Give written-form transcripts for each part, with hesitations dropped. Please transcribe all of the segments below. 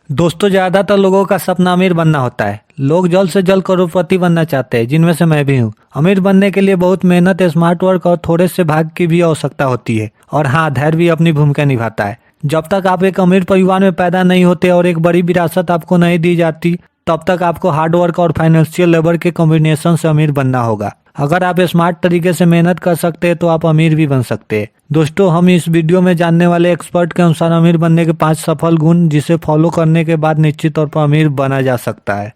दोस्तों, ज्यादातर लोगों का सपना अमीर बनना होता है। लोग जल्द से जल्द करोड़पति बनना चाहते हैं, जिनमें से मैं भी हूँ। अमीर बनने के लिए बहुत मेहनत, स्मार्ट वर्क और थोड़े से भाग्य की भी आवश्यकता होती है। और हाँ, धैर्य भी अपनी भूमिका निभाता है। जब तक आप एक अमीर परिवार में पैदा नहीं होते और एक बड़ी विरासत आपको नहीं दी जाती, तब तक आपको हार्ड वर्क और फाइनेंशियल लेबर के कॉम्बिनेशन से अमीर बनना होगा। अगर आप स्मार्ट तरीके से मेहनत कर सकते हैं तो आप अमीर भी बन सकते हैं। दोस्तों, हम इस वीडियो में जानने वाले एक्सपर्ट के अनुसार अमीर बनने के 5 सफल गुण, जिसे फॉलो करने के बाद निश्चित तौर पर अमीर बना जा सकता है।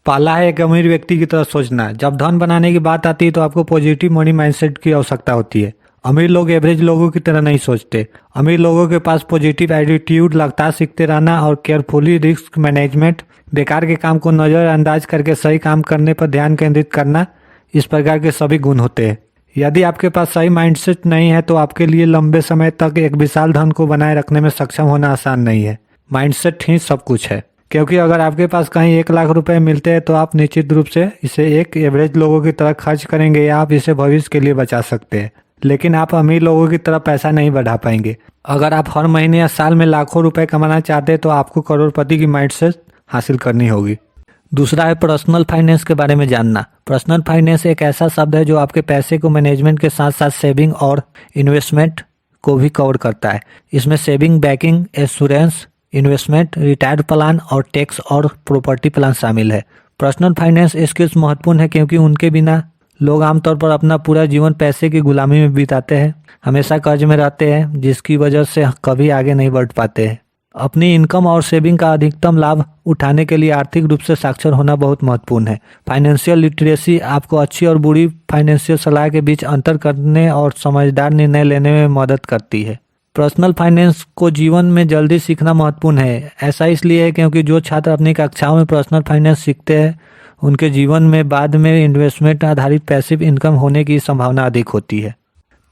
पहला है एक अमीर व्यक्ति की तरह सोचना। जब धन बनाने की बात आती है तो आपको पॉजिटिव मनी माइंडसेट की आवश्यकता होती है। अमीर लोग एवरेज लोगों की तरह नहीं सोचते। अमीर लोगों के पास पॉजिटिव एटीट्यूड, लगातार सीखते रहना और केयरफुली रिस्क मैनेजमेंट, बेकार के काम को नजरअंदाज करके सही काम करने पर ध्यान केंद्रित करना, इस प्रकार के सभी गुण होते हैं। यदि आपके पास सही माइंडसेट नहीं है तो आपके लिए लंबे समय तक एक विशाल धन को बनाए रखने में सक्षम होना आसान नहीं है। माइंडसेट ही सब कुछ है, क्योंकि अगर आपके पास कहीं 1 लाख रुपए मिलते हैं तो आप निश्चित रूप से इसे एक एवरेज लोगों की तरह खर्च करेंगे, या आप इसे भविष्य के लिए बचा सकते हैं। लेकिन आप अमीर लोगों की तरह पैसा नहीं बढ़ा पाएंगे। अगर आप हर महीने या साल में लाखों रुपए कमाना चाहते हैं तो आपको करोड़पति की माइंडसेट हासिल करनी होगी। दूसरा है पर्सनल फाइनेंस के बारे में जानना। पर्सनल फाइनेंस एक ऐसा शब्द है जो आपके पैसे को मैनेजमेंट के साथ साथ सेविंग और इन्वेस्टमेंट को भी कवर करता है। इसमें saving, banking, insurance, investment, retired plan और टैक्स और प्रॉपर्टी प्लान शामिल है। पर्सनल फाइनेंस स्किल्स महत्वपूर्ण है क्योंकि उनके बिना लोग आमतौर पर अपना पूरा जीवन पैसे की गुलामी में बिताते हैं, हमेशा कर्ज में रहते हैं, जिसकी वजह से कभी आगे नहीं बढ़ पाते हैं। अपनी इनकम और सेविंग का अधिकतम लाभ उठाने के लिए आर्थिक रूप से साक्षर होना बहुत महत्वपूर्ण है। फाइनेंशियल लिटरेसी आपको अच्छी और बुरी फाइनेंशियल सलाह के बीच अंतर करने और समझदार निर्णय लेने में मदद करती है। पर्सनल फाइनेंस को जीवन में जल्दी सीखना महत्वपूर्ण है। ऐसा इसलिए है क्योंकि जो छात्र अपनी कक्षाओं में पर्सनल फाइनेंस सीखते हैं, उनके जीवन में बाद में इन्वेस्टमेंट आधारित पैसिव इनकम होने की संभावना अधिक होती है।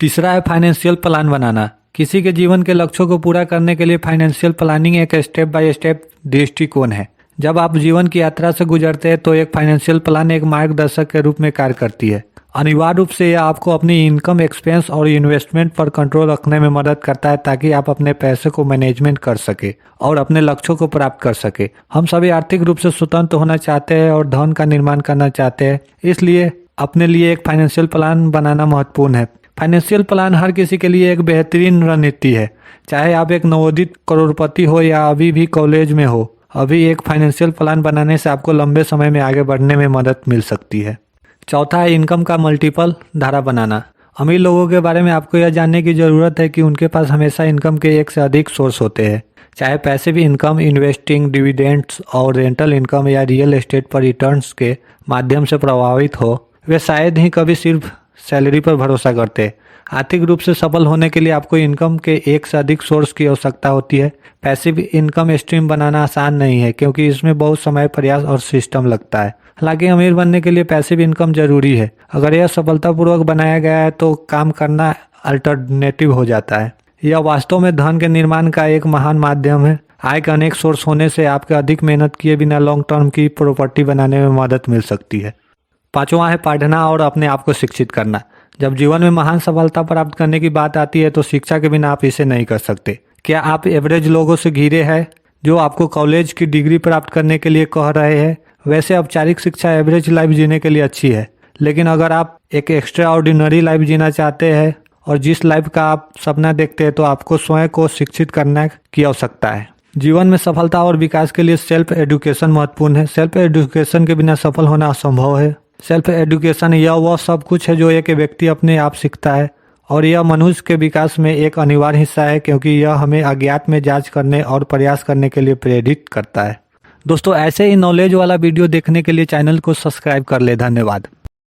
तीसरा है फाइनेंशियल प्लान बनाना। किसी के जीवन के लक्ष्यों को पूरा करने के लिए फाइनेंशियल प्लानिंग एक स्टेप बाय स्टेप दृष्टिकोण है। जब आप जीवन की यात्रा से गुजरते हैं तो एक फाइनेंशियल प्लान एक मार्गदर्शक के रूप में कार्य करती है। अनिवार्य रूप से यह आपको अपनी इनकम, एक्सपेंस और इन्वेस्टमेंट पर कंट्रोल रखने में मदद करता है, ताकि आप अपने पैसे को मैनेजमेंट कर सके और अपने लक्ष्यों को प्राप्त कर सके। हम सभी आर्थिक रूप से स्वतंत्र होना चाहते हैं और धन का निर्माण करना चाहते हैं, इसलिए अपने लिए एक फाइनेंशियल प्लान बनाना महत्वपूर्ण है। फाइनेंशियल प्लान हर किसी के लिए एक बेहतरीन रणनीति है, चाहे आप एक नवोदित करोड़पति हो या अभी भी कॉलेज में हो। अभी एक फाइनेंशियल प्लान बनाने से आपको लंबे समय में आगे बढ़ने में मदद मिल सकती है। चौथा है इनकम का मल्टीपल धारा बनाना। अमीर लोगों के बारे में आपको यह जानने की जरूरत है कि उनके पास हमेशा इनकम के एक से अधिक सोर्स होते हैं, चाहे पैसिव इनकम, इन्वेस्टिंग, डिविडेंड्स और रेंटल इनकम या रियल एस्टेट पर रिटर्न्स के माध्यम से प्रभावित हो। वे शायद ही कभी सिर्फ सैलरी पर भरोसा करते। आर्थिक रूप से सफल होने के लिए आपको इनकम के एक से अधिक सोर्स की आवश्यकता होती है। पैसिव इनकम स्ट्रीम बनाना आसान नहीं है क्योंकि इसमें बहुत समय, प्रयास और सिस्टम लगता है। हालांकि अमीर बनने के लिए पैसिव इनकम जरूरी है। अगर यह सफलतापूर्वक बनाया गया है तो काम करना अल्टरनेटिव हो जाता है। यह वास्तव में धन के निर्माण का एक महान माध्यम है। आय के अनेक सोर्स होने से आपके अधिक मेहनत किए बिना लॉन्ग टर्म की प्रॉपर्टी बनाने में मदद मिल सकती है। पांचवा है पढ़ना और अपने आप को शिक्षित करना। जब जीवन में महान सफलता प्राप्त करने की बात आती है तो शिक्षा के बिना आप इसे नहीं कर सकते। क्या आप एवरेज लोगों से घिरे हैं जो आपको कॉलेज की डिग्री प्राप्त करने के लिए कह रहे हैं? वैसे औपचारिक शिक्षा एवरेज लाइफ जीने के लिए अच्छी है, लेकिन अगर आप एक एक्स्ट्रा ऑर्डिनरी लाइफ जीना चाहते हैं और जिस लाइफ का आप सपना देखते हैं तो आपको स्वयं को शिक्षित करने की आवश्यकता है। जीवन में सफलता और विकास के लिए सेल्फ एजुकेशन महत्वपूर्ण है। सेल्फ एजुकेशन के बिना सफल होना असंभव है। सेल्फ एजुकेशन यह वह सब कुछ है जो एक व्यक्ति अपने आप सीखता है, और यह मनुष्य के विकास में एक अनिवार्य हिस्सा है क्योंकि यह हमें अज्ञात में जांच करने और प्रयास करने के लिए प्रेरित करता है। दोस्तों, ऐसे ही नॉलेज वाला वीडियो देखने के लिए चैनल को सब्सक्राइब कर ले। धन्यवाद।